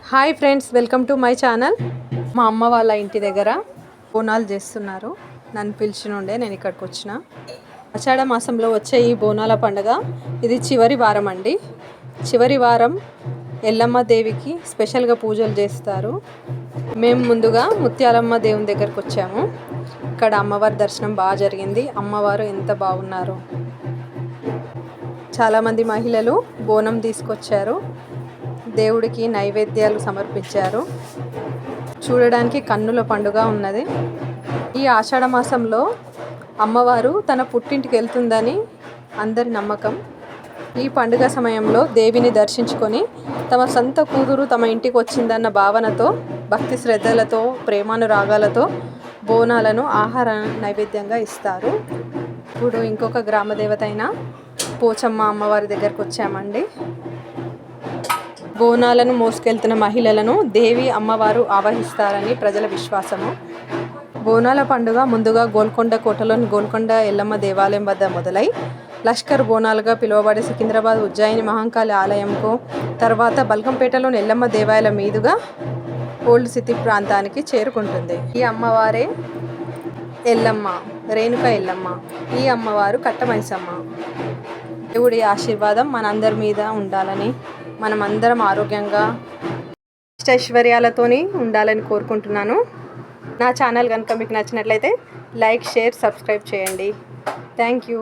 Hi friends, welcome to my channel. మా అమ్మ వాళ్ళ ఇంటి దగ్గర బోనాలు చేస్తున్నారు. నన్ను పిలిచినుండే నేను ఇక్కడికి వచ్చిన. ఆషాఢ మాసంలో వచ్చే ఈ బోనాల పండుగ ఇది చివరి వారం అండి. చివరి వారం ఎల్లమ్మ దేవికి స్పెషల్గా పూజలు చేస్తారు. మేము ముందుగా ముత్యాలమ్మ దేవుని దగ్గరకు వచ్చాము. ఇక్కడ అమ్మవారి దర్శనం బాగా జరిగింది. అమ్మవారు ఎంత బాగున్నారు. చాలామంది మహిళలు బోనం తీసుకొచ్చారు. దేవుడికి నైవేద్యాలు సమర్పించారు. చూడడానికి కన్నుల పండుగ ఉన్నది. ఈ ఆషాఢ మాసంలో అమ్మవారు తన పుట్టింటికి వెళ్తుందని అందరి నమ్మకం. ఈ పండుగ సమయంలో దేవిని దర్శించుకొని తమ సొంత కూతురు తమ ఇంటికి వచ్చిందన్న భావనతో, భక్తి శ్రద్ధలతో, ప్రేమానురాగాలతో బోనాలను ఆహార నైవేద్యంగా ఇస్తారు. ఇప్పుడు ఇంకొక గ్రామ దేవత అయిన పోచమ్మ అమ్మవారి దగ్గరకు వచ్చామండి. బోనాలను మోసుకెళ్తున్న మహిళలను దేవి అమ్మవారు ఆవహిస్తారని ప్రజల విశ్వాసము. బోనాల పండుగ ముందుగా గోల్కొండ కోటలోని గోల్కొండ ఎల్లమ్మ దేవాలయం వద్ద మొదలై లష్కర్ బోనాలుగా పిలువబడే సికింద్రాబాద్, ఉజ్జయిని మహంకాళి ఆలయంకు, తర్వాత బల్కంపేటలోని ఎల్లమ్మ దేవాలయం మీదుగా ఓల్డ్ సిటీ ప్రాంతానికి చేరుకుంటుంది. ఈ అమ్మవారే ఎల్లమ్మ, రేణుక ఎల్లమ్మ. ఈ అమ్మవారు కట్టమైసమ్మ. దేవుడి ఆశీర్వాదం మనందరి మీద ఉండాలని, మనమందరం ఆరోగ్యంగా అష్టైశ్వర్యాలతోని ఉండాలని కోరుకుంటున్నాను. నా ఛానల్ కనుక మీకు నచ్చినట్లయితే లైక్, షేర్, సబ్స్క్రైబ్ చేయండి. Thank you.